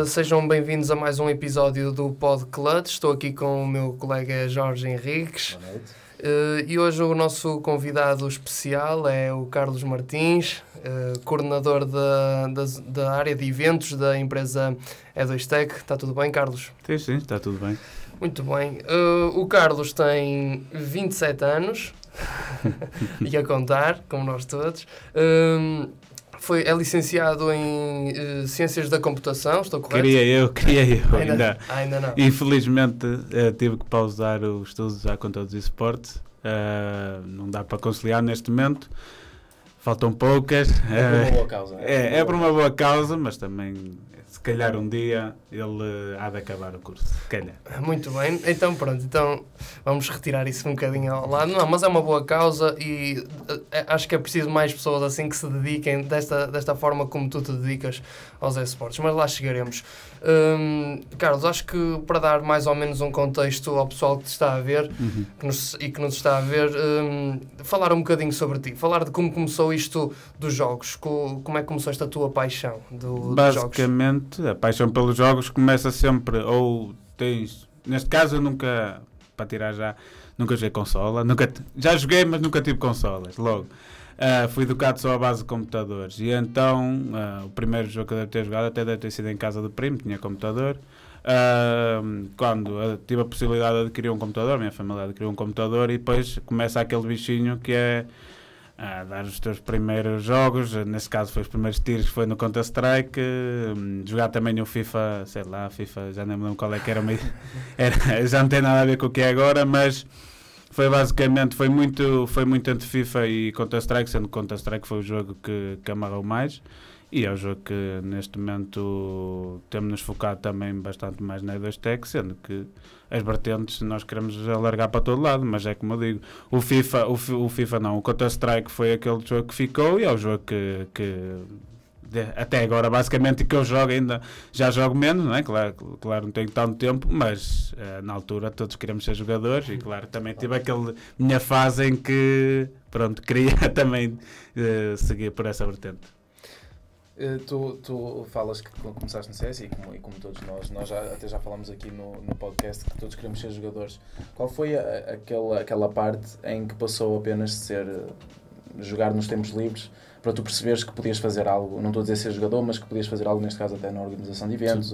Sejam bem-vindos a mais um episódio do Podclub. Estou aqui com o meu colega Jorge Henriques. Boa noite. E hoje o nosso convidado especial é o Carlos Martins, coordenador da área de eventos da empresa E2Tech. Está tudo bem, Carlos? Sim, está tudo bem. Muito bem. O Carlos tem 27 anos, e a contar, como nós todos. É licenciado em Ciências da Computação, estou correto? Queria eu. Ainda não. Infelizmente tive que pausar os estudos à conta dos esportes. Não dá para conciliar neste momento. Faltam poucas. É por uma boa causa. É por uma boa causa, mas também, se calhar um dia, ele há de acabar o curso. Se calhar. Muito bem. Então pronto, vamos retirar isso um bocadinho ao lado. Não, mas é uma boa causa e acho que é preciso mais pessoas assim que se dediquem desta forma como tu te dedicas aos esportes. Mas lá chegaremos. Carlos, acho que para dar mais ou menos um contexto ao pessoal que te está a ver que nos está a ver, falar um bocadinho sobre ti, falar de como começou isto dos jogos, como é que começou esta tua paixão dos jogos? Basicamente, a paixão pelos jogos começa sempre, neste caso eu nunca joguei consola, já joguei, mas nunca tive consolas, logo. Fui educado só à base de computadores e então o primeiro jogo que eu devo ter jogado até deve ter sido em casa do primo, tinha computador. Quando tive a possibilidade de adquirir um computador, a minha família adquiriu um computador e depois começa aquele bichinho que é dar os teus primeiros jogos, nesse caso foi os primeiros tiros que foi no Counter-Strike, jogar também o FIFA, FIFA, já nem me lembro qual é que era, já não tem nada a ver com o que é agora, mas foi basicamente, foi muito entre FIFA e Counter-Strike, sendo que Counter-Strike foi o jogo que amarrou mais. E é o jogo que neste momento temos-nos focado também bastante mais na E2Tech, sendo que as vertentes nós queremos alargar para todo lado, mas é como eu digo, o Counter-Strike foi aquele jogo que ficou e é o jogo que até agora basicamente que eu jogo ainda, já jogo menos, não é? Claro, não tenho tanto tempo, mas na altura todos queremos ser jogadores e claro, também tive aquela minha fase em que queria também seguir por essa vertente. Tu falas que começaste no CS e como todos nós já falámos aqui no podcast que todos queremos ser jogadores. Qual foi aquela parte em que passou apenas de ser jogar nos tempos livres para tu perceberes que podias fazer algo, não estou a dizer ser jogador, mas que podias fazer algo, neste caso até na organização de eventos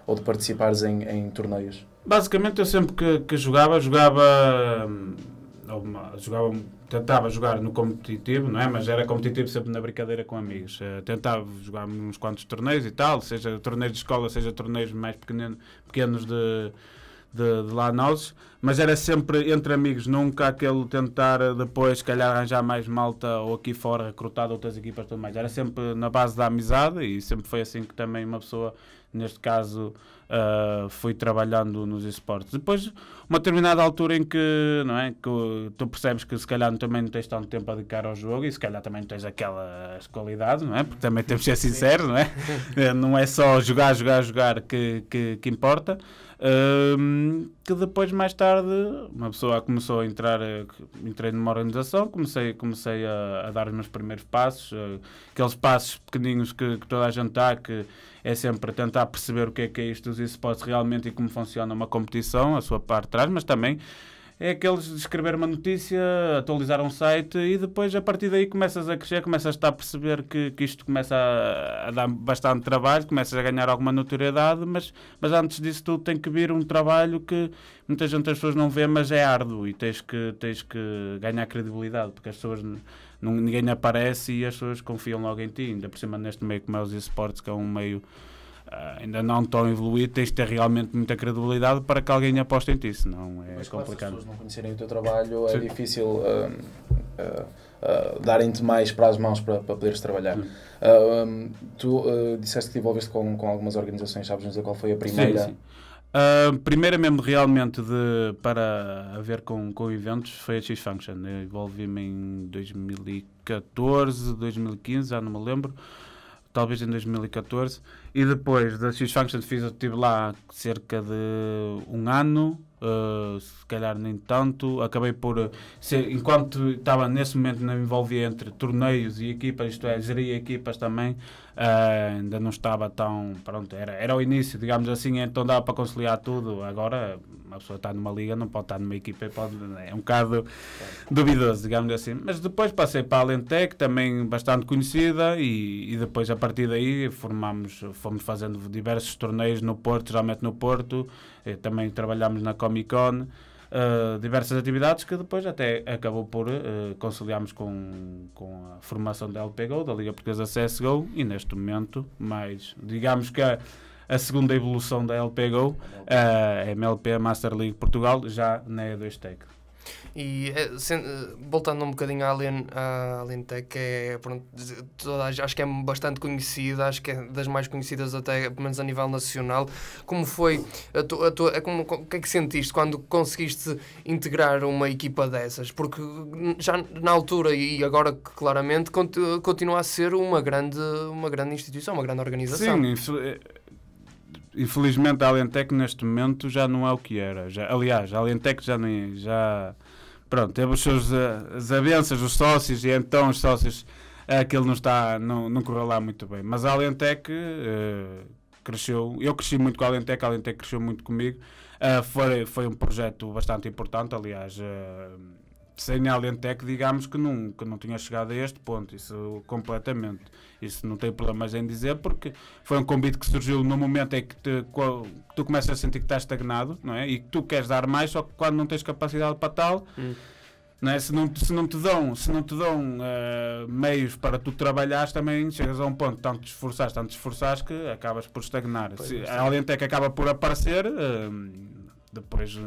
ou de participares em torneios? Basicamente eu sempre que jogava, tentava jogar no competitivo, não é? Mas era competitivo sempre na brincadeira com amigos. Tentava jogar uns quantos torneios e tal, seja torneios de escola, seja torneios mais pequenos de lá nós, mas era sempre entre amigos, nunca aquele tentar depois, se calhar, arranjar mais malta ou aqui fora, recrutar de outras equipas e tudo mais. Era sempre na base da amizade e sempre foi assim que também uma pessoa, neste caso, fui trabalhando nos esportes. Depois, uma determinada altura em que, não é, que tu percebes que se calhar também não tens tanto tempo a dedicar ao jogo e se calhar também não tens aquelas qualidades, não é? Porque também temos de ser sinceros, não é? Não é só jogar que importa. Que depois, mais tarde, uma pessoa começou a entrei numa organização, comecei a dar os meus primeiros passos, aqueles passos pequeninos que toda a gente dá, que é sempre tentar perceber o que é isto dos esportes realmente e como funciona uma competição, a sua parte de trás, mas também é aqueles de escrever uma notícia, atualizar um site e depois a partir daí começas a crescer, começas a perceber que isto começa a dar bastante trabalho, começas a ganhar alguma notoriedade, mas antes disso tudo tem que vir um trabalho que muitas pessoas não vê, mas é árduo e tens que ganhar credibilidade, porque as pessoas ninguém aparece e as pessoas confiam logo em ti, ainda por cima neste meio como é os esportes, que é um meio ainda não tão evoluído, tens de ter realmente muita credibilidade para que alguém aposte em ti, senão é mas complicado. Mas se as pessoas não conhecerem o teu trabalho, sim, é difícil darem-te mais para as mãos para poderes trabalhar. Tu disseste que te envolveste com algumas organizações, sabes dizer qual foi a primeira? Sim. Primeira mesmo realmente para a ver com eventos foi a X-Function. Eu envolvi-me em 2014, 2015, já não me lembro. Talvez em 2014, e depois da X-Function estive lá cerca de um ano, se calhar nem tanto. Acabei por ser, enquanto estava nesse momento me envolvia entre torneios e equipas, isto é, geria equipas também, ainda não estava tão, pronto, era o início, digamos assim, então dava para conciliar tudo. Agora uma pessoa está numa liga, não pode estar numa equipa, é um bocado duvidoso, digamos assim. Mas depois passei para a Alentec, também bastante conhecida, e depois a partir daí fomos fazendo diversos torneios no Porto, geralmente no Porto, também trabalhámos na Comic Con, diversas atividades que depois até acabou por conciliarmos com a formação da LPGO, da Liga Portuguesa CSGO, e neste momento, mais, digamos que a segunda evolução da LPGO, a MLP Master League Portugal, já na E2Tech. E voltando um bocadinho à Alentec, que é, pronto, acho que é bastante conhecida, acho que é das mais conhecidas até, pelo menos a nível nacional. Como foi, o que é que sentiste quando conseguiste integrar uma equipa dessas? Porque já na altura e agora claramente continua a ser uma grande instituição, uma grande organização. Sim, infelizmente a Alentec neste momento já não é o que era. Aliás, a Alentec já pronto, teve os seus desavenças, os sócios, e então os sócios, aquilo não correu lá muito bem. Mas a Alentec cresceu, eu cresci muito com a Alentec cresceu muito comigo. Foi um projeto bastante importante, aliás, sem a Alentec, digamos que não tinha chegado a este ponto, isso completamente. Isso não tenho problemas em dizer, porque foi um convite que surgiu no momento em que tu começas a sentir que estás estagnado, não é? E que tu queres dar mais, só que quando não tens capacidade para tal, não é? Se não te dão meios para tu trabalhares, também chegas a um ponto, tanto te esforçares que acabas por estagnar. A Alentec acaba por aparecer, depois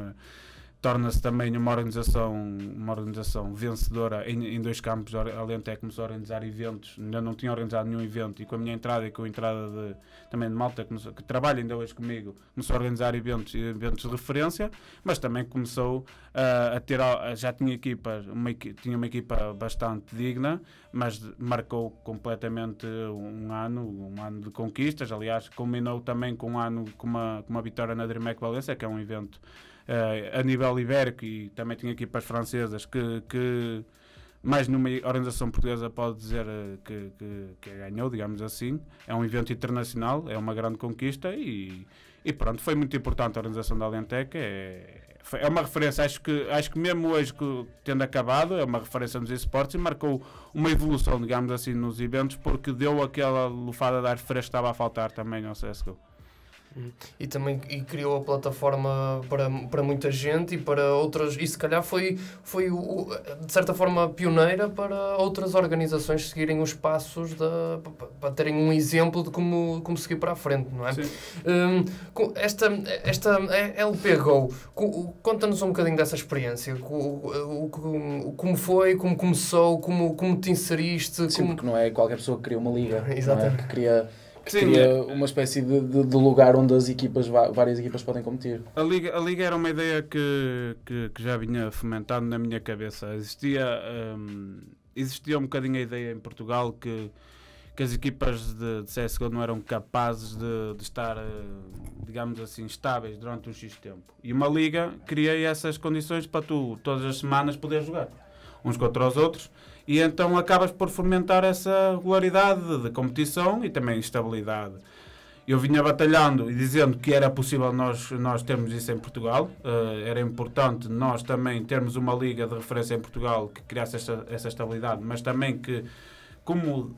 torna-se também uma organização vencedora em dois campos. A Alentec começou a organizar eventos, ainda não tinha organizado nenhum evento, e com a minha entrada e com a entrada também de malta que trabalha ainda hoje comigo, começou a organizar eventos de referência, mas também começou a ter, já tinha tinha uma equipa bastante digna, mas marcou completamente um ano de conquistas. Aliás, culminou também com um ano com uma vitória na DreamHack Valência, que é um evento a nível ibérico, e também tinha equipas francesas que mais numa organização portuguesa pode dizer que ganhou, digamos assim. É um evento internacional, é uma grande conquista, e pronto, foi muito importante a organização da Alentec. É uma referência, acho que mesmo hoje, tendo acabado, é uma referência nos esportes, e marcou uma evolução, digamos assim, nos eventos, porque deu aquela lufada de ar fresco que estava a faltar também ao CSGO. E também criou a plataforma para muita gente e para outras, e se calhar foi de certa forma pioneira para outras organizações seguirem os passos para terem um exemplo de como seguir para a frente, não é? Esta LPGO, conta-nos um bocadinho dessa experiência, como foi, como começou, como te inseriste. Sim, porque não é qualquer pessoa que cria uma liga. Exatamente. Não é? Que cria uma espécie de lugar onde várias equipas podem competir. A Liga era uma ideia que já vinha fomentando na minha cabeça. Existia um bocadinho a ideia em Portugal que as equipas de CSGO não eram capazes de estar, digamos assim, estáveis durante um X tempo. E uma Liga cria essas condições para tu, todas as semanas, poder jogar uns contra os outros. E então acabas por fomentar essa regularidade de competição e também estabilidade. Eu vinha batalhando e dizendo que era possível nós termos isso em Portugal. Era importante nós também termos uma liga de referência em Portugal que criasse essa estabilidade, mas também que, como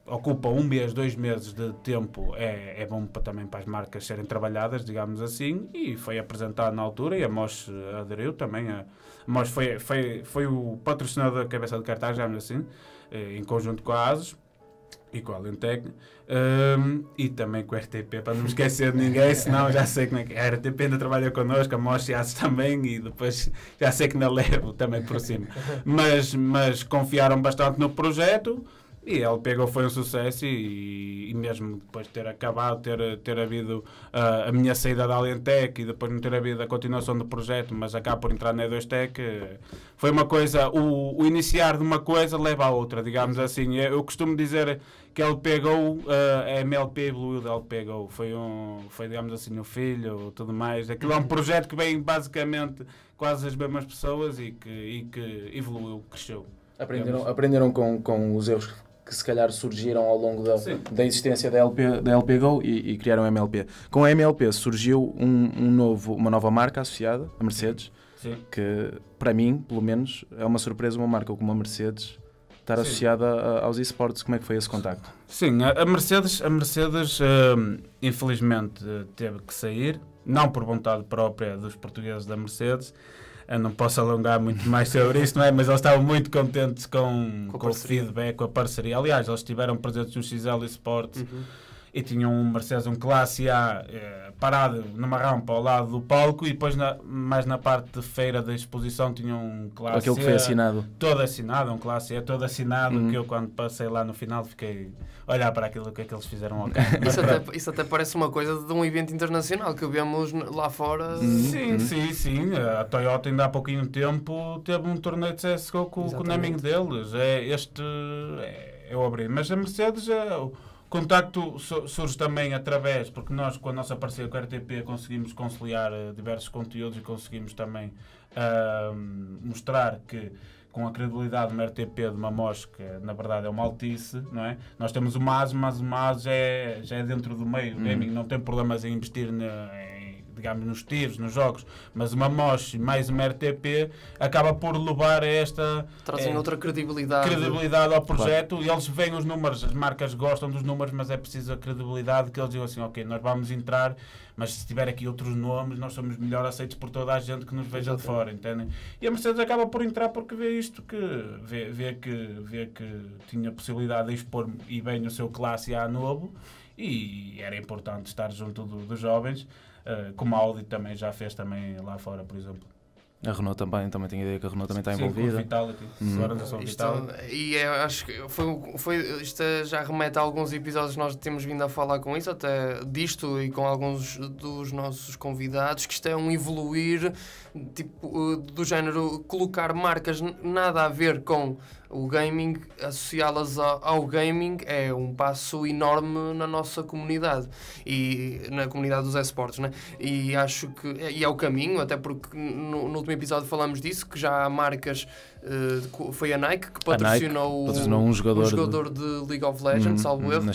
ocupa 1 mês, 2 meses de tempo, é bom também para as marcas serem trabalhadas, digamos assim, e foi apresentado na altura, e a MOS aderiu também. A MOS foi o patrocinador da cabeça de cartaz, digamos assim, em conjunto com a ASUS e com a Alentec, e também com a RTP, para não me esquecer de ninguém, senão já sei como é que é. A RTP ainda trabalha connosco, a MOS e a ASUS também, e depois já sei que ainda levo também por cima. Mas confiaram bastante no projeto. E ele pegou, foi um sucesso e mesmo depois de ter acabado, ter havido a minha saída da Alentec e depois não ter havido a continuação do projeto, mas acaba por entrar na E2Tec, foi uma coisa, o iniciar de uma coisa leva à outra, digamos assim. Eu costumo dizer que ele pegou, a MLP evoluiu da LP Go, foi digamos assim o filho, tudo mais. Aquilo é um projeto que vem basicamente quase as mesmas pessoas e que evoluiu, cresceu. Aprenderam com os erros que se calhar surgiram ao longo da existência da LP Go e criaram a MLP. Com a MLP surgiu uma nova marca associada, a Mercedes, Sim. que para mim, pelo menos, é uma surpresa uma marca como a Mercedes estar associada aos esportes. Como é que foi esse contacto? Sim, a Mercedes infelizmente teve que sair, não por vontade própria dos portugueses da Mercedes. Eu não posso alongar muito mais sobre isso, não é? Mas eles estavam muito contentes com o feedback, com a parceria. Aliás, eles estiveram presentes no XL Esports e tinham um Mercedes, um Classe A, parado numa rampa ao lado do palco, e depois mais na parte de feira da exposição tinham um Classe aquele que foi assinado. Todo assinado, um Classe A todo assinado, que eu quando passei lá no final fiquei a olhar para aquilo que é que eles fizeram ao carro. Isso até parece uma coisa de um evento internacional que vemos lá fora. Sim. A Toyota ainda há pouquinho tempo teve um torneio de CSGO com o naming deles. É o abrir. Mas a Mercedes, o contacto surge também através, porque nós com a nossa parceria com a RTP conseguimos conciliar diversos conteúdos e conseguimos também mostrar que com a credibilidade de uma RTP de uma MOS, que na verdade é uma Altice, não é? Nós temos o MAS, mas o MAS já é dentro do meio. O gaming não tem problemas em investir digamos, nos tiros, nos jogos, mas uma MOS mais uma RTP acaba por levar a esta... Trazem outra credibilidade ao projeto. Claro. E eles veem os números, as marcas gostam dos números, mas é preciso a credibilidade, que eles digam assim, ok, nós vamos entrar, mas se tiver aqui outros nomes, nós somos melhor aceitos por toda a gente que nos veja de fora, entendem? E a Mercedes acaba por entrar porque vê isto, vê que tinha possibilidade de expor e bem o seu Classe A novo, e era importante estar junto dos jovens, como a Audi também já fez também lá fora, por exemplo. A Renault também tenho a ideia que a Renault também está envolvida. Com Vitality. E acho que isto já remete a alguns episódios que nós temos vindo a falar com isso, até disto e com alguns dos nossos convidados, que isto é um evoluir tipo, do género colocar marcas nada a ver com o gaming, associá-las ao gaming é um passo enorme na nossa comunidade e na comunidade dos esportes, né? E acho que é o caminho, até porque no último episódio falamos disso, que já há marcas, foi a Nike que patrocinou um jogador de League of Legends, salvo erro,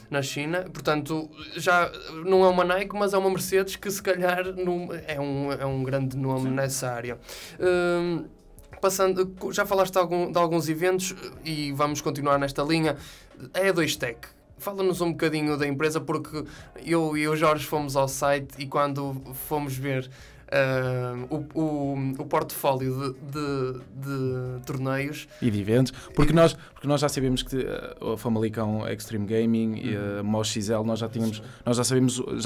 na China. Portanto, já não é uma Nike, mas é uma Mercedes que se calhar é um grande nome nessa área. Passando, já falaste de alguns eventos e vamos continuar nesta linha. A E2Tec, fala-nos um bocadinho da empresa, porque eu e o Jorge fomos ao site e quando fomos ver o portfólio de torneios e de eventos, porque nós já sabemos que a Famalicão Extreme Gaming e a MOS XL, nós já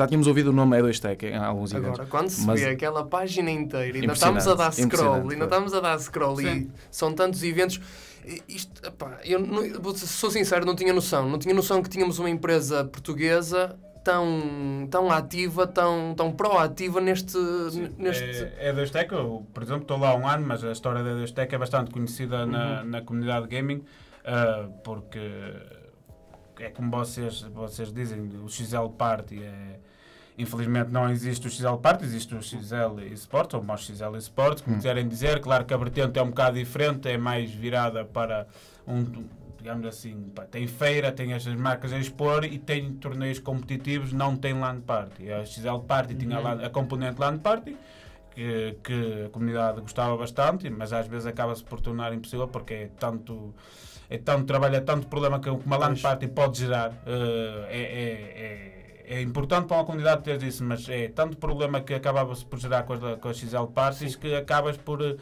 tínhamos ouvido o nome E2Tec em alguns eventos. Agora, quando se vê aquela página inteira, ainda estamos a dar scroll e são tantos eventos. Isto, epá, sou sincero, não tinha noção que tínhamos uma empresa portuguesa tão ativa, tão proativa neste... A E2Tec, eu, por exemplo, estou lá há um ano, mas a história da E2Tec é bastante conhecida na comunidade gaming, porque é como vocês dizem, o XL Party infelizmente não existe o XL Party, existe o XL Esports, ou o MOS XL Esports, como quiserem dizer. Claro que a vertente é um bocado diferente, é mais virada para digamos assim, tem feira, tem estas marcas a expor e tem torneios competitivos, não tem LAN Party. A XL Party tinha a componente LAN Party, que a comunidade gostava bastante, mas às vezes acaba-se por tornar impossível porque é tanto trabalho, é tanto problema que uma LAN Party pode gerar. É importante para uma comunidade ter isso, mas é tanto problema que acabava-se por gerar com as XL Parties que acabas por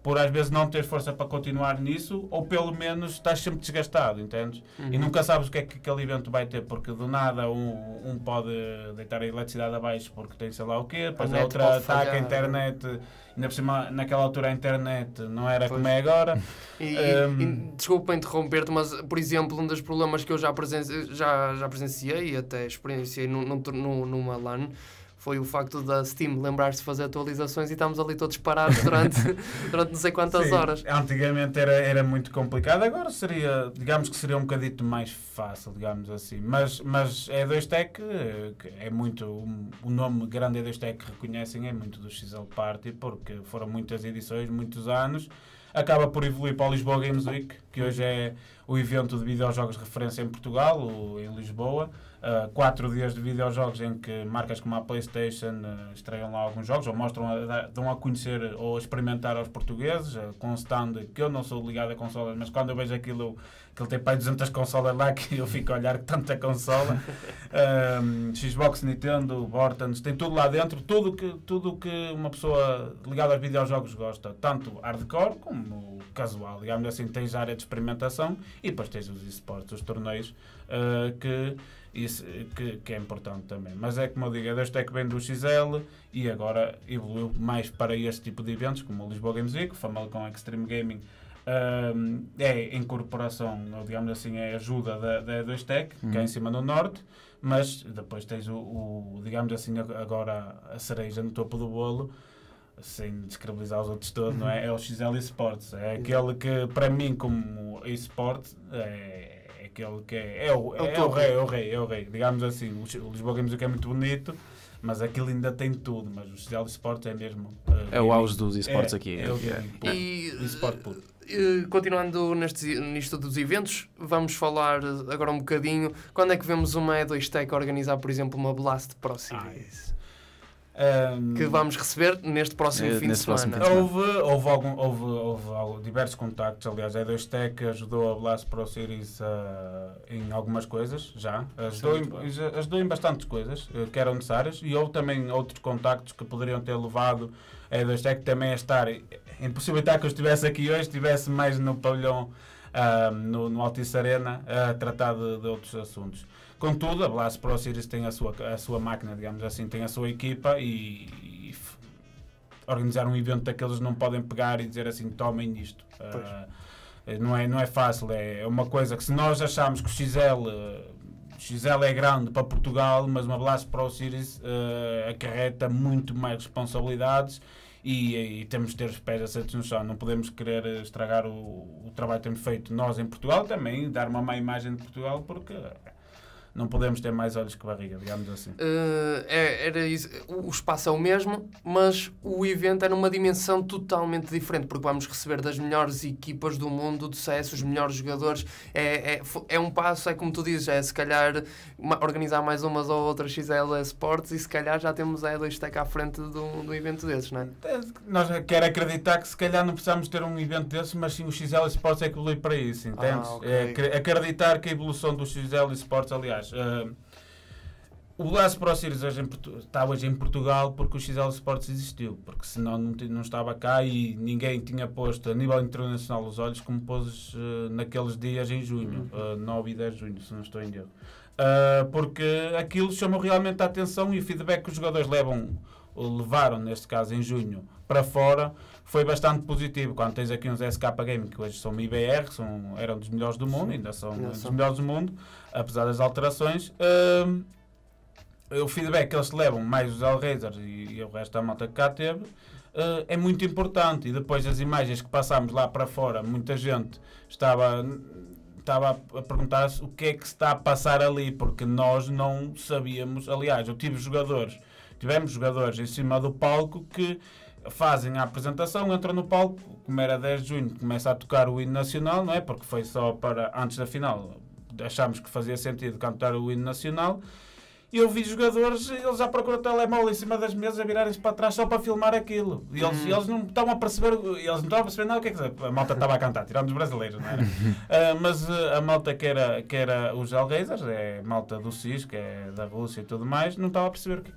por às vezes não teres força para continuar nisso, ou pelo menos estás sempre desgastado, entendes? E nunca sabes o que é que aquele evento vai ter, porque do nada um pode deitar a eletricidade abaixo porque tem sei lá o quê, depois a outra ataca a internet, ainda por cima naquela altura a internet não era como é agora. E desculpa interromper-te, mas por exemplo, um dos problemas que eu já presenciei e até experienciei numa LAN foi o facto da Steam lembrar-se de fazer atualizações e estamos ali todos parados durante não sei quantas horas. Antigamente era muito complicado, agora digamos que seria um bocadito mais fácil, digamos assim. Mas E2Tech, que é muito, o nome grande E2Tech que reconhecem é muito do XL Party, porque foram muitas edições, muitos anos. Acaba por evoluir para o Lisboa Games Week, que hoje é o evento de videojogos de referência em Portugal, em Lisboa. 4 dias de videojogos em que marcas como a PlayStation estreiam lá alguns jogos, ou dão a conhecer ou a experimentar aos portugueses, com um stand que eu não sou ligado a consolas, mas quando eu vejo aquilo, que ele tem para 200 consolas lá, que eu fico a olhar que tanta consola. Xbox, Nintendo, Bortons, tem tudo lá dentro, tudo que uma pessoa ligada aos videojogos gosta, tanto hardcore como casual, digamos assim. Tens a área de experimentação e depois tens os esportes, os torneios, que é importante também. Mas é como eu digo, a E2Tech vem do XL e agora evoluiu mais para este tipo de eventos, como o Lisboa Games Week, o Famicom Extreme Gaming. É incorporação, digamos assim, é ajuda da E2Tech, que é em cima no norte, mas depois tens digamos assim, agora a cereja no topo do bolo, sem descredibilizar os outros todos, não é? É o XL Esports, é aquele que para mim como eSport é aquele que é o rei, digamos assim. O Lisboa Games é muito bonito, mas aquilo ainda tem tudo, mas o XL Esports é mesmo é o auge dos esportes aqui. E continuando nisto dos eventos, vamos falar agora um bocadinho, quando é que vemos uma E2Tech organizar, por exemplo, uma Blast Pro Series? Que vamos receber neste próximo fim de semana. Houve diversos contactos. Aliás, a E2Tech ajudou a Blast Pro Series em algumas coisas, já. Ajudou em bastantes coisas que eram necessárias, e houve também outros contactos que poderiam ter levado a E2Tech também a estar, impossibilitar que eu estivesse aqui hoje, estivesse mais no pavilhão, no Altice Arena, a tratar de outros assuntos. Contudo, a Blast Pro Series tem a sua máquina, digamos assim, tem a sua equipa, e organizar um evento daqueles não podem pegar e dizer assim, tomem isto. Não é fácil, é uma coisa que se nós achamos que o XL é grande para Portugal, mas uma Blast Pro Series acarreta muito mais responsabilidades, e temos de ter os pés assentos no chão. Não podemos querer estragar o trabalho que temos feito nós em Portugal, também dar uma má imagem de Portugal, porque não podemos ter mais olhos que barriga, digamos assim. Era isso. O espaço é o mesmo, mas o evento é numa dimensão totalmente diferente, porque vamos receber das melhores equipas do mundo de CS, os melhores jogadores. É um passo, é como tu dizes, é se calhar organizar mais umas ou outras XL Sports, e se calhar já temos a E2Tech à frente do evento desses, não é? Nós quero acreditar que se calhar não precisamos ter um evento desses, mas sim o XL Sports é que evolui para isso, entendes? Okay. Acreditar que a evolução do XL Sports, aliás, o Blast Pro Series está hoje em Portugal porque o XL Sports existiu, porque senão não estava cá, e ninguém tinha posto a nível internacional os olhos como pôs naqueles dias em junho, 9 e 10 de junho, se não estou em erro. Porque aquilo chamou realmente a atenção, e o feedback que os jogadores levaram, neste caso em junho, para fora, foi bastante positivo. Quando tens aqui uns SK Gaming, que hoje são IBR, eram dos melhores do mundo, ainda são dos melhores do mundo, apesar das alterações, o feedback que eles levam, mais os Hellraisers e o resto da malta que cá teve, é muito importante. E depois as imagens que passámos lá para fora, muita gente estava a perguntar-se o que é que se está a passar ali, porque nós não sabíamos. Aliás, tivemos jogadores em cima do palco que fazem a apresentação, entram no palco, como era 10 de junho, começa a tocar o hino nacional, não é? Porque foi só para, antes da final, achámos que fazia sentido cantar o hino nacional, e eu vi jogadores, eles à procura do telemóvel em cima das mesas, a virarem-se para trás só para filmar aquilo. E eles não estavam a perceber, nada, o que é que a malta estava a cantar, tirando os brasileiros, não era? Mas a malta que era os Hellraisers, é malta do CIS, que é da Rússia e tudo mais, não estava a perceber o que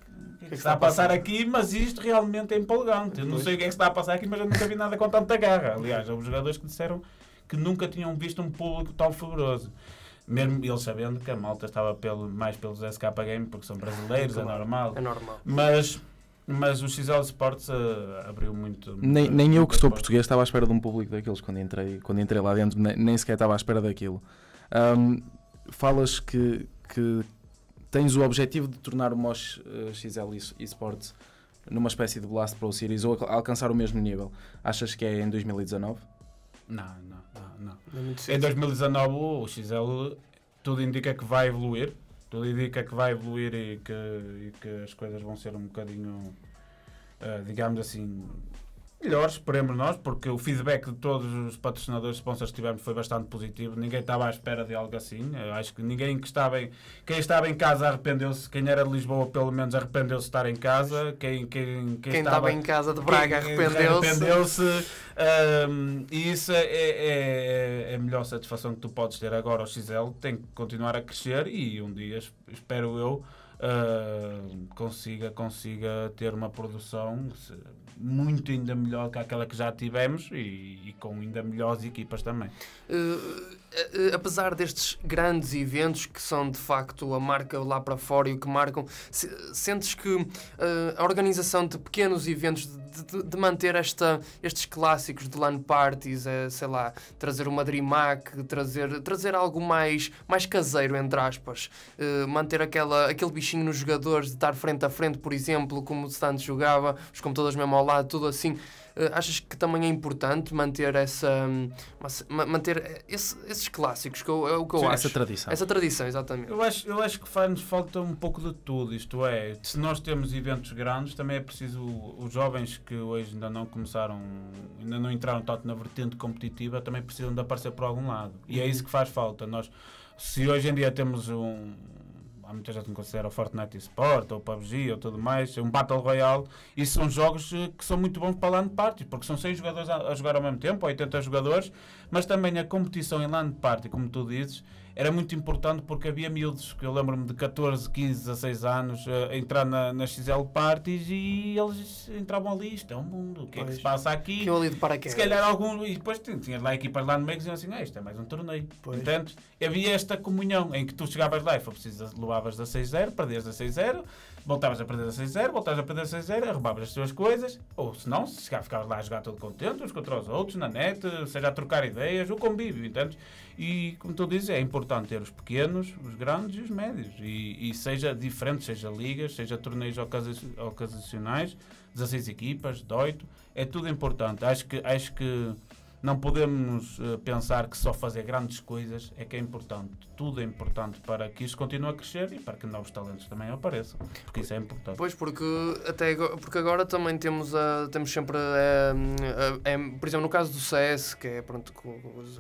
que está a passar aqui, mas isto realmente é empolgante. Eu não sei o que é que está a passar aqui, mas eu nunca vi nada com tanta garra. Aliás, houve jogadores que disseram que nunca tinham visto um público tão fervoroso. Mesmo eles sabendo que a malta estava mais pelos SK Game, porque são brasileiros, é normal. É normal. Mas o XL Sports abriu muito. Nem eu, que sou português, estava à espera de um público daqueles quando entrei lá dentro, nem sequer estava à espera daquilo. Falas que tens o objetivo de tornar o MOS XL Esports numa espécie de Blast Pro Series ou alcançar o mesmo nível. Achas que é em 2019? Não. Em 2019 o XL tudo indica que vai evoluir. Tudo indica que vai evoluir e que as coisas vão ser um bocadinho, digamos assim, melhores, esperemos nós, porque o feedback de todos os patrocinadores e sponsors que tivemos foi bastante positivo. Ninguém estava à espera de algo assim. Eu acho que quem estava em casa arrependeu-se. Quem era de Lisboa, pelo menos, arrependeu-se de estar em casa. Quem estava em casa de Braga arrependeu-se. E isso é a melhor satisfação que tu podes ter agora. O XL tem que continuar a crescer e um dia, espero eu, consiga ter uma produção muito ainda melhor que aquela que já tivemos e com ainda melhores equipas também. Apesar destes grandes eventos que são de facto a marca lá para fora e o que marcam, sentes que a organização de pequenos eventos, de manter estes clássicos de LAN parties, sei lá, trazer uma DreamHack, trazer algo mais caseiro, entre aspas, manter aquele bichinho nos jogadores de estar frente a frente, por exemplo, como o Stantes jogava, os computadores mesmo ao lado, tudo assim. Achas que também é importante manter esses clássicos, que é o que eu acho. Essa tradição, exatamente. Eu acho que faz-nos falta um pouco de tudo, isto é, se nós temos eventos grandes, também é preciso os jovens que hoje ainda não entraram tanto na vertente competitiva, também precisam de aparecer por algum lado. E é isso que faz falta. Se hoje em dia temos há muita gente que considera o Fortnite eSport, ou o PUBG, ou tudo mais, um Battle Royale, e são jogos que são muito bons para LAN Party, porque são 100 jogadores a jogar ao mesmo tempo, 80 jogadores, mas também a competição em LAN Party, como tu dizes, era muito importante porque havia miúdos, que eu lembro-me de 14, 15, 16 anos, a entrar na XL Parties e eles entravam ali, isto é um mundo, o que é que se passa aqui? Que eu ali de paraquedas. Se calhar e depois tinhas lá equipas lá no meio que diziam assim, isto é mais um torneio, entendes? Havia esta comunhão em que tu chegavas lá e foi preciso, levavas a 6-0, perdias a 6-0, voltavas a perder a 6-0, voltavas a perder a 6-0, arrubavas as tuas coisas, ou se não, ficavas lá a jogar todo contente, uns contra os outros, na net, seja a trocar ideias, o convívio, entendes? E, como tu dizes, é importante ter os pequenos, os grandes e os médios. E seja diferente, seja ligas, seja torneios ocasionais, 16 equipas, 18, é tudo importante. Acho que não podemos pensar que só fazer grandes coisas é que é importante. Tudo é importante para que isto continue a crescer e para que novos talentos também apareçam. Porque isso é importante. Pois, porque agora também temos sempre, por exemplo, no caso do CS, que é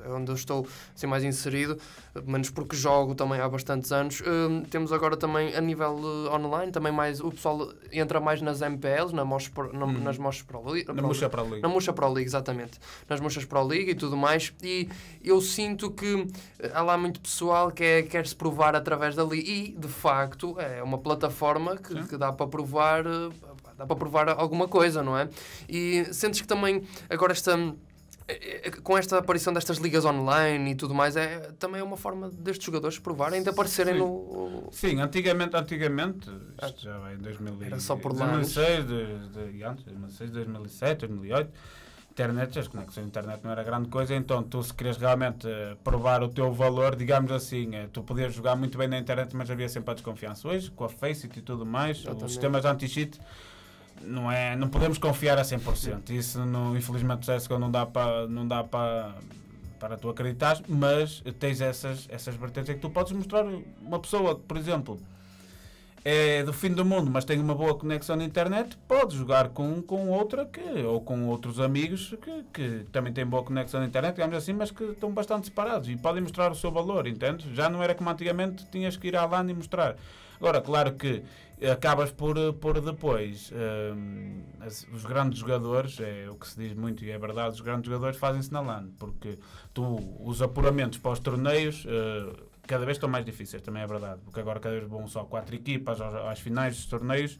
onde eu estou assim, mais inserido, menos porque jogo também há bastantes anos, temos agora também a nível online, também mais, o pessoal entra mais nas MPLs, nas Moshas Pro League. Na Musha Pro League. Na Musha Pro League, exatamente. Nas Moshas Pro League e tudo mais, e eu sinto que há lá muito pessoal que quer se provar através dali e, de facto, é uma plataforma que dá para provar alguma coisa, não é? E sentes que também agora com esta aparição destas ligas online e tudo mais, também é uma forma destes jogadores provarem, de aparecerem no... Sim, antigamente isto já vai em 2006, era só por lá. 2006, 2007, 2008, internet, as conexões de internet não era grande coisa, então tu, se querias realmente provar o teu valor, digamos assim, tu podias jogar muito bem na internet, mas havia sempre a desconfiança. Hoje, com a Faceit e tudo mais, os sistemas anti-cheat, não podemos confiar a 100%. Isso, infelizmente, o CSGO não dá para tu acreditar, mas tens essas vertentes em que tu podes mostrar uma pessoa que, por exemplo, é do fim do mundo, mas tem uma boa conexão na internet, pode jogar com outra ou com outros amigos que também têm boa conexão na internet, digamos assim, mas que estão bastante separados e podem mostrar o seu valor, entende? Já não era como antigamente, tinhas que ir à LAN e mostrar. Agora, claro que acabas por depois, os grandes jogadores, é o que se diz muito e é verdade, os grandes jogadores fazem-se na LAN, porque os apuramentos para os torneios cada vez estão mais difíceis, também é verdade, porque agora cada vez vão só 4 equipas às finais dos torneios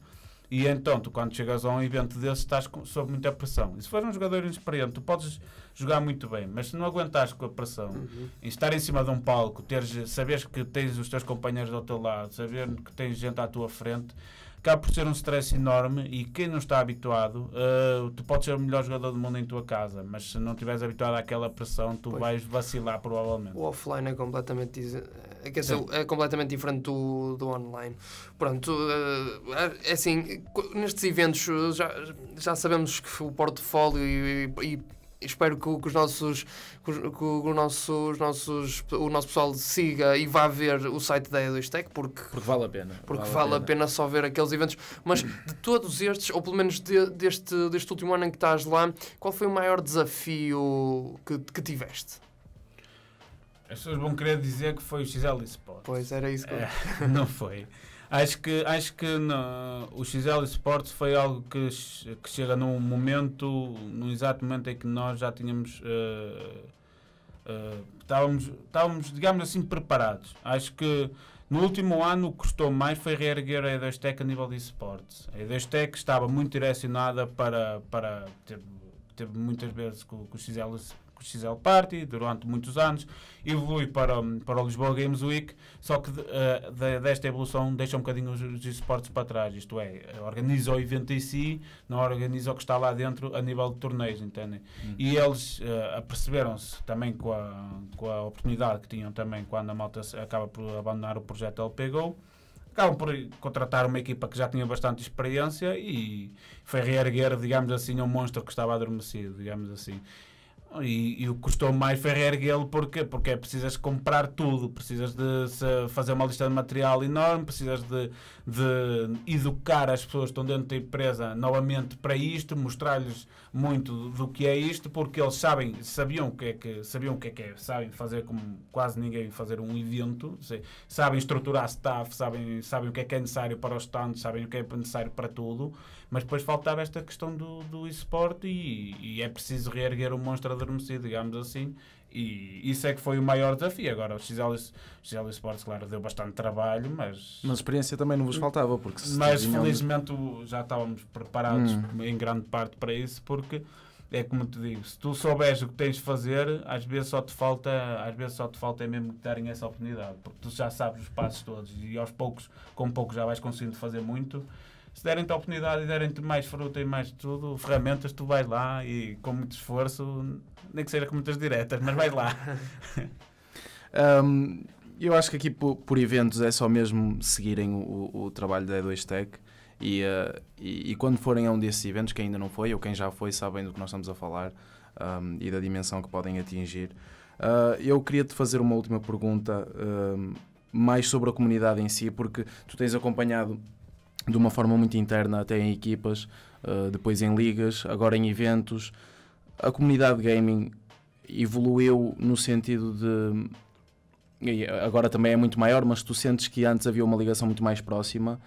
E então, tu quando chegas a um evento desse, estás sob muita pressão. E se fores um jogador inexperiente, tu podes jogar muito bem, mas se não aguentares com a pressão, em estar em cima de um palco, saberes que tens os teus companheiros ao teu lado, saber que tens gente à tua frente, acaba por ser um stress enorme. E quem não está habituado, tu podes ser o melhor jogador do mundo em tua casa, mas se não estiveres habituado àquela pressão, tu vais vacilar provavelmente. O offline é completamente, é completamente diferente do online. Pronto, é assim, nestes eventos já sabemos que o portfólio e espero que o nosso pessoal siga e vá ver o site da E2Tech porque vale a pena. Porque vale a pena só ver aqueles eventos. Mas de todos estes, ou pelo menos deste último ano em que estás lá, qual foi o maior desafio que tiveste? As pessoas vão querer dizer que foi o XL Esports. Pois, era isso que não foi. Acho que o XL Esports foi algo que chega num exato momento em que nós já tínhamos estávamos, digamos assim, preparados. Acho que no último ano o que custou mais foi reerguer a E2Tech a nível de esportes. A E2Tech estava muito direcionada para teve muitas vezes com o XL Party durante muitos anos, evolui para o Lisboa Games Week, só que desta evolução deixa um bocadinho os esportes para trás, isto é, organiza o evento em si, não organiza o que está lá dentro a nível de torneios, entendem? E eles aperceberam-se também com a oportunidade que tinham também quando a malta acaba por abandonar o projeto LP Go, acabam por contratar uma equipa que já tinha bastante experiência e foi reerguer, digamos assim, um monstro que estava adormecido, digamos assim. E o que custou mais foi reerguê-lo porque precisas comprar tudo, precisas de fazer uma lista de material enorme, precisas de educar as pessoas que estão dentro da empresa novamente para isto, mostrar-lhes muito do que é isto, porque eles sabiam o que é, sabem fazer como quase ninguém fazer um evento, sabem estruturar staff, sabem o que é necessário para os stands, sabem o que é necessário para tudo, mas depois faltava esta questão do eSport e é preciso reerguer o monstro adormecido, digamos assim, e isso é que foi o maior desafio. Agora o XL Esports, claro, deu bastante trabalho, mas experiência também não vos faltava, porque felizmente já estávamos preparados em grande parte para isso, porque é como te digo, se tu souberes o que tens de fazer, às vezes só te falta é mesmo te darem essa oportunidade, porque tu já sabes os passos todos e aos poucos, com pouco já vais conseguindo fazer muito. Se derem-te a oportunidade e derem-te mais fruta e mais tudo, ferramentas, tu vais lá e com muito esforço, nem que seja com muitas diretas, mas vais lá. Eu acho que aqui por eventos é só mesmo seguirem o trabalho da E2Tech e quando forem a um desses eventos, quem ainda não foi ou quem já foi, sabem do que nós estamos a falar e da dimensão que podem atingir. Eu queria-te fazer uma última pergunta mais sobre a comunidade em si, porque tu tens acompanhado de uma forma muito interna, até em equipas, depois em ligas, agora em eventos. A comunidade de gaming evoluiu no sentido de... Agora também é muito maior, mas tu sentes que antes havia uma ligação muito mais próxima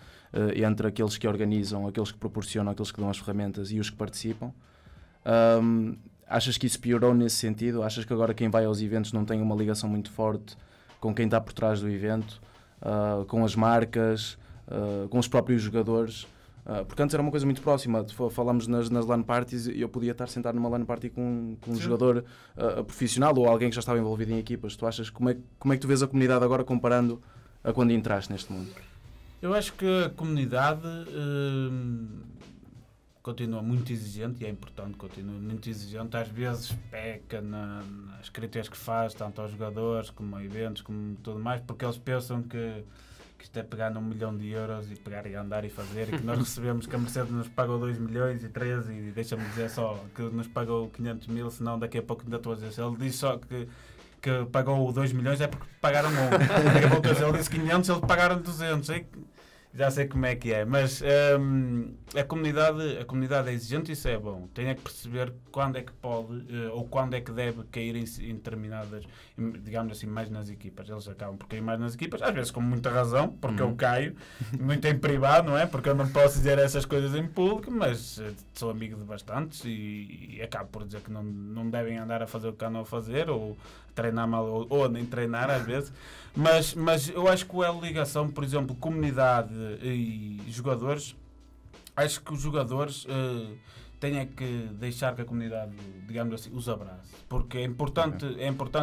entre aqueles que organizam, aqueles que proporcionam, aqueles que dão as ferramentas e os que participam. Achas que isso piorou nesse sentido? Achas que agora quem vai aos eventos não tem uma ligação muito forte com quem está por trás do evento, com as marcas, com os próprios jogadores? Porque antes era uma coisa muito próxima. Falámos nas LAN parties e eu podia estar sentado numa LAN party com um jogador profissional ou alguém que já estava envolvido em equipas. Tu achas, como é que tu vês a comunidade agora comparando a quando entraste neste mundo? Eu acho que a comunidade continua muito exigente, e é importante que continue muito exigente. Às vezes peca nas críticas que faz, tanto aos jogadores como a eventos, como tudo mais, porque eles pensam que isto é pegar num €1 milhão e pegar e andar e fazer, e que nós recebemos que a Mercedes nos pagou 2 milhões e 13 e deixa-me dizer só que nos pagou 500 mil, senão daqui a pouco ainda estou a dizer. Ele diz só que pagou 2 milhões é porque pagaram daqui a pouco ele disse 500, eles pagaram 200. Já sei como é que é, mas a comunidade é exigente, isso é bom. Tem é que perceber quando é que pode ou quando é que deve cair em determinadas, digamos assim, mais nas equipas. Eles acabam por cair mais nas equipas, às vezes com muita razão, porque eu caio, muito em privado, não é? Porque eu não posso dizer essas coisas em público, mas sou amigo de bastantes e acabo por dizer que não devem andar a fazer o que andam a fazer, ou treinar mal, ou nem treinar às vezes. Mas eu acho que a ligação, por exemplo, comunidade e jogadores, acho que os jogadores têm é que deixar que a comunidade, digamos assim, os abrace. Porque é importante,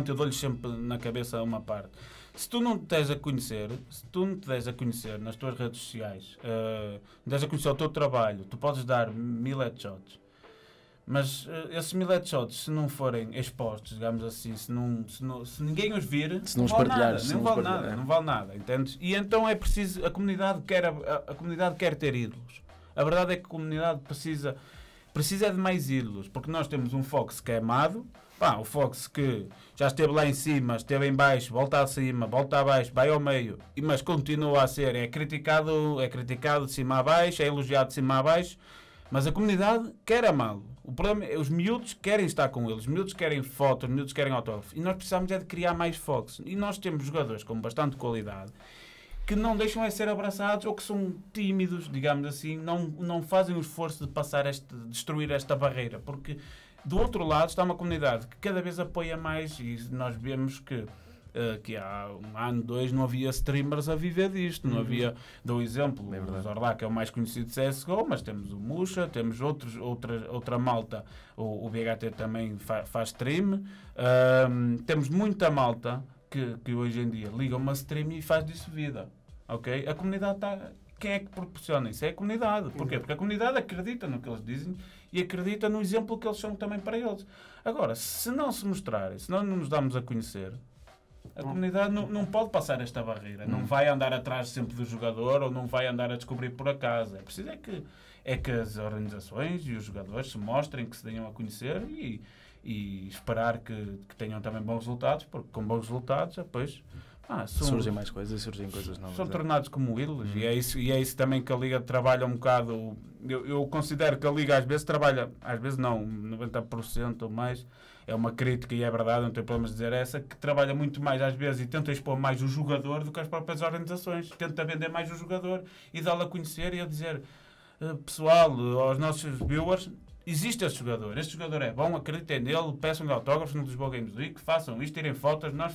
eu dou-lhes sempre na cabeça uma parte. Se tu não te des a conhecer, nas tuas redes sociais, des a conhecer o teu trabalho, tu podes dar 1000 headshots. Mas esses 1000 headshots, se não forem expostos, digamos assim, se ninguém os vir, Se não os vale partilhar, nada, se não não os vale partilhar, nada, é. não vale nada, entendes? E então é preciso, a comunidade quer ter ídolos. A verdade é que a comunidade precisa de mais ídolos, porque nós temos um Fox que é amado, o Fox que já esteve lá em cima, esteve em baixo, volta acima, volta abaixo, vai ao meio, mas continua a ser, é criticado de cima a baixo, é elogiado de cima a baixo, mas a comunidade quer amá-lo. O problema é os miúdos querem estar com eles, os miúdos querem fotos, os miúdos querem autógrafos, e nós precisamos é de criar mais Fox. E nós temos jogadores com bastante qualidade que não deixam é ser abraçados ou que são tímidos, digamos assim, não fazem o esforço de destruir esta barreira, porque do outro lado está uma comunidade que cada vez apoia mais, e nós vemos que há um ano, 2, não havia streamers a viver disto, não havia, dou exemplo, o Zorlá, que é o mais conhecido de CSGO, mas temos o Musha, temos outra malta, o BHT também faz stream, temos muita malta que hoje em dia liga uma stream e faz disso vida, ok? A comunidade está... Quem é que proporciona isso? É a comunidade. Porquê? Porque a comunidade acredita no que eles dizem e acredita no exemplo que eles são também para eles. Agora, se não se mostrarem, se não nos damos a conhecer, a comunidade não pode passar esta barreira. Não vai andar atrás sempre do jogador ou não vai andar a descobrir por acaso. É preciso é que as organizações e os jogadores se mostrem, que se tenham a conhecer e esperar que tenham também bons resultados, porque com bons resultados, depois... surgem mais coisas, surgem coisas novas. São tornados como ídolos e é isso também que a Liga trabalha um bocado. Eu considero que a Liga às vezes trabalha, às vezes não, 90% ou mais, é uma crítica e é verdade, não tenho problemas de dizer essa, que trabalha muito mais às vezes e tenta expor mais o jogador do que as próprias organizações, tenta vender mais o jogador e dá-lo a conhecer e a dizer, pessoal, aos nossos viewers, existe este jogador é bom, acreditem nele, peçam-lhe autógrafos no Lisboa Games Week, façam isto, tirem fotos, nós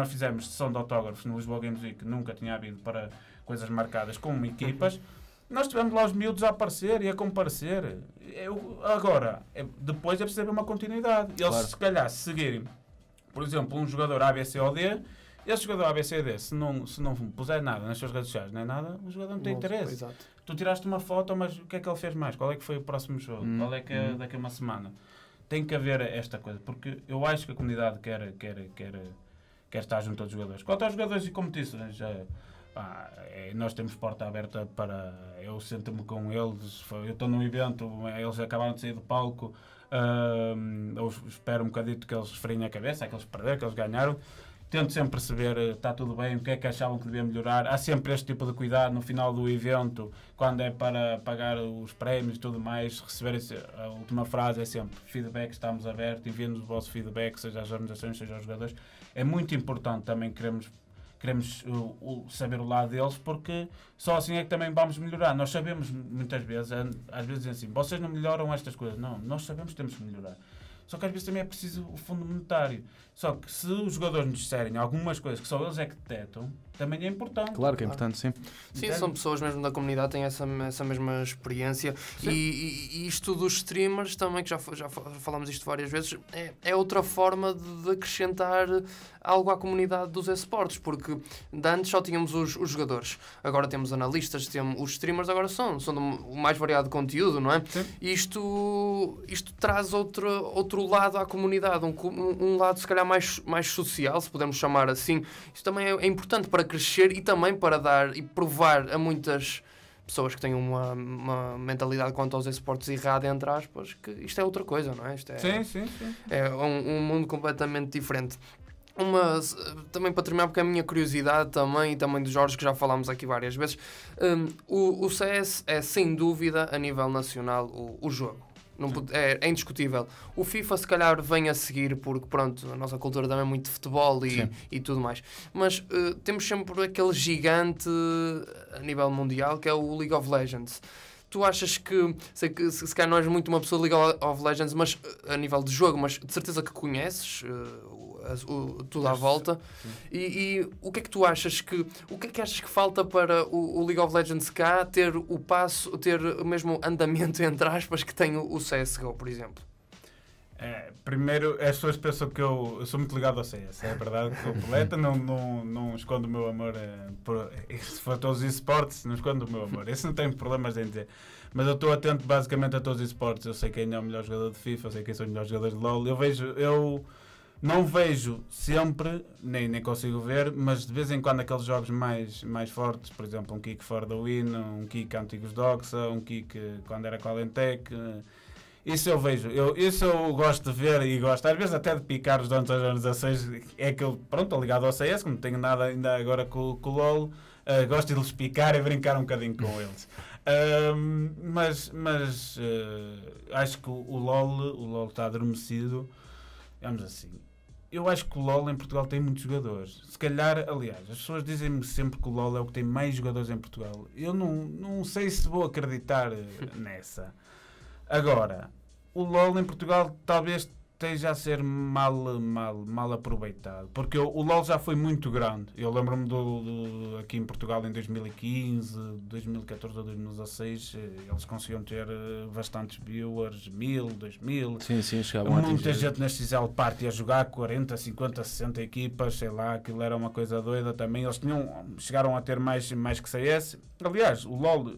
fizemos sessão de autógrafos no Lisboa Games Week, nunca tinha havido para coisas marcadas com equipas. Nós tivemos lá os miúdos a aparecer e a comparecer. Agora, depois é preciso haver uma continuidade. Eles, se calhar, se seguirem, por exemplo, um jogador ABCOD, esse jogador ABCD, se não puser nada nas suas redes sociais, nem nada, o jogador não tem interesse. Exato. Tu tiraste uma foto, mas o que é que ele fez mais? Qual é que foi o próximo jogo? Qual é que é daqui a uma semana? Tem que haver esta coisa, porque eu acho que a comunidade quer estar junto aos jogadores. Quanto aos jogadores e competições, nós temos porta aberta para... Eu sento-me com eles, eu estou num evento, eles acabaram de sair do palco, eu espero um bocadito que eles esfriem a cabeça, que eles perderam, que eles ganharam. Tento sempre perceber, está tudo bem, o que é que achavam que devia melhorar. Há sempre este tipo de cuidado no final do evento, quando é para pagar os prémios e tudo mais, receber a última frase é sempre feedback, estamos abertos, enviem-nos o vosso feedback, seja às organizações, seja aos jogadores. É muito importante também, queremos saber o lado deles, porque só assim é que também vamos melhorar. Nós sabemos muitas vezes, às vezes dizem assim, vocês não melhoram estas coisas. Não, nós sabemos que temos que melhorar. Só que às vezes também é preciso o fundo monetário. Só que se os jogadores nos disserem algumas coisas que só eles é que detectam, também é importante. Claro que é importante, sim. Sim, são pessoas mesmo da comunidade que têm essa mesma experiência. E isto dos streamers também, que já falámos isto várias vezes, é outra forma de acrescentar algo à comunidade dos esportes, porque de antes só tínhamos os jogadores, agora temos analistas, temos os streamers, agora são o mais variado conteúdo, não é? Sim. Isto traz outro lado à comunidade, um lado se calhar mais social, se podemos chamar assim. Isto também é importante para crescer e também para dar e provar a muitas pessoas que têm uma mentalidade quanto aos esportes errada, entre aspas, que isto é outra coisa, não é? Isto é, Sim. É um mundo completamente diferente. Também para terminar, porque a minha curiosidade também, e também do Jorge, que já falámos aqui várias vezes, o CS é sem dúvida a nível nacional o jogo. É indiscutível. O FIFA se calhar vem a seguir, porque pronto, a nossa cultura também é muito de futebol e tudo mais. Mas temos sempre aquele gigante a nível mundial que é o League of Legends. tu achas que, sei que se calhar não és muito uma pessoa de League of Legends, mas a nível de jogo, mas de certeza que conheces tudo à volta, e o que é que tu achas o que é que achas que falta para o League of Legends cá ter o passo, ter o mesmo andamento, entre aspas, que tem o CSGO, por exemplo? Primeiro, as pessoas pensam que eu sou muito ligado ao CS, é verdade, completa, não escondo o meu amor, se for todos os esportes, não escondo o meu amor, esse não tenho problemas em dizer, mas eu estou atento basicamente a todos os esportes, eu sei quem é o melhor jogador de FIFA, eu sei quem são os melhores jogadores de LoL, eu não vejo sempre, nem consigo ver, mas de vez em quando aqueles jogos mais fortes, por exemplo, um Kick for the Win, um Kick Antigos Doxa, um Kick quando era com a Alentec, isso eu vejo, isso eu gosto de ver e gosto, às vezes até de picar os donos das organizações, é que eu, pronto, estou ligado ao CS, como não tenho nada ainda agora com o LoL, gosto de lhes picar e brincar um bocadinho com eles. Mas acho que o LoL está adormecido, digamos assim. Eu acho que o LoL em Portugal tem muitos jogadores. Se calhar, aliás, as pessoas dizem-me sempre que o LoL é o que tem mais jogadores em Portugal. Eu não sei se vou acreditar nessa. Agora, o LoL em Portugal talvez esteja a ser mal aproveitado, porque o LoL já foi muito grande. Eu lembro-me aqui em Portugal em 2015, 2014 ou 2016, eles conseguiam ter bastantes viewers, 1000, 2000. Sim, chegavam a muita gente na XL Party a jogar 40, 50, 60 equipas, sei lá, aquilo era uma coisa doida também. Eles chegaram a ter mais que CS. Aliás, o LoL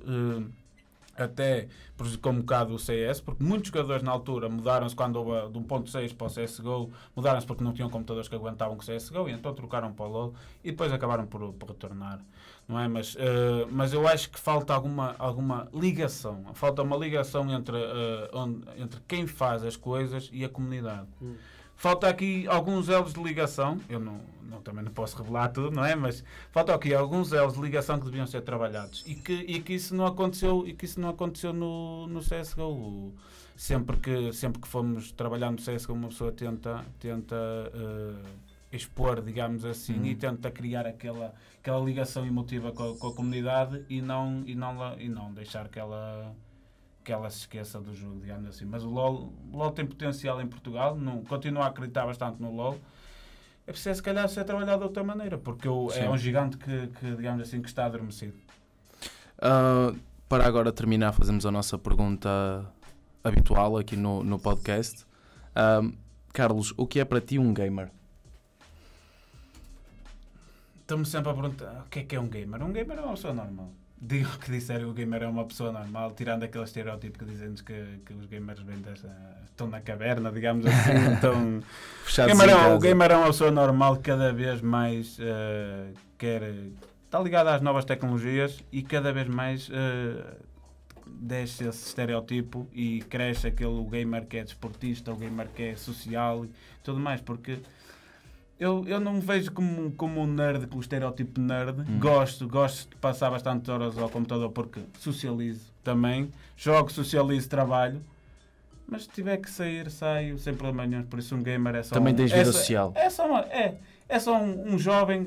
até prejudicou um bocado o CS, porque muitos jogadores na altura mudaram-se quando houve de 1.6 para o CSGO, mudaram-se porque não tinham computadores que aguentavam com o CSGO, e então trocaram para o LoL e depois acabaram por retornar, não é? Mas eu acho que falta alguma ligação, falta uma ligação entre quem faz as coisas e a comunidade. Falta aqui alguns elos de ligação, eu também não posso revelar tudo, não é? Mas falta aqui alguns elos de ligação que deviam ser trabalhados e que isso não aconteceu, no CSGO. Sempre que fomos trabalhar no CSGO, uma pessoa tenta expor, digamos assim, e tenta criar aquela ligação emotiva com a comunidade e não deixar que ela se esqueça do jogo, digamos assim. Mas o LoL tem potencial em Portugal, continuo a acreditar bastante no LoL. É preciso, se calhar, ser trabalhado de outra maneira, porque é um gigante que, digamos assim, que está adormecido. Para agora terminar, fazemos a nossa pergunta habitual aqui no podcast. Carlos, o que é para ti um gamer? Estou-me sempre a perguntar, o que é um gamer? Um gamer é uma pessoa normal. Digo que disseram que o gamer é uma pessoa normal, tirando aquele estereótipo que dizem que os gamers estão na caverna, digamos assim, estão... O gamer é uma pessoa normal que cada vez mais está ligado às novas tecnologias e cada vez mais deixa esse estereótipo e cresce o gamer que é desportista, o gamer que é social e tudo mais, porque... Eu não me vejo como um nerd, pelo estereótipo nerd. Gosto de passar bastante horas ao computador porque socializo também. Jogo, socializo, trabalho. Mas se tiver que sair, saio sem problema nenhum. Por isso um gamer é só... Também tens vida social. É só um jovem,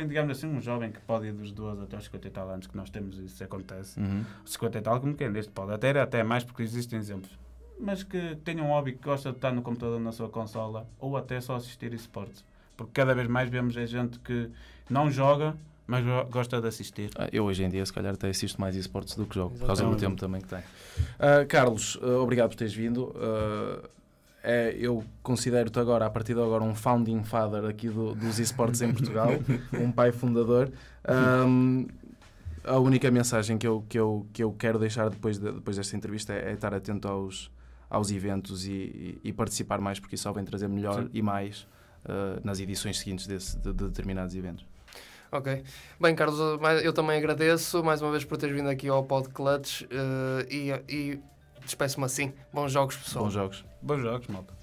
digamos assim, um jovem que pode ir dos 12 até aos 50 e tal anos, que nós temos, isso acontece. 50 e tal, como quem deste pode. Até mais, porque existem exemplos. Mas que tenha um hobby, que gosta de estar no computador, na sua consola, ou até só assistir esportes. Porque cada vez mais vemos gente que não joga, mas gosta de assistir. Eu hoje em dia, se calhar, até assisto mais esportes do que jogo, por causa do tempo também que tem. Carlos, obrigado por teres vindo. Eu considero-te agora, a partir de agora, um founding father aqui dos esportes em Portugal, um pai fundador. A única mensagem que eu quero deixar depois desta entrevista é estar atento aos eventos e participar mais, porque isso só vem trazer melhor e mais nas edições seguintes de determinados eventos. Ok. Bem, Carlos, eu também agradeço mais uma vez por teres vindo aqui ao Pod Clutch e despeço-me assim. Bons jogos, pessoal. Bons jogos. Bons jogos, malta.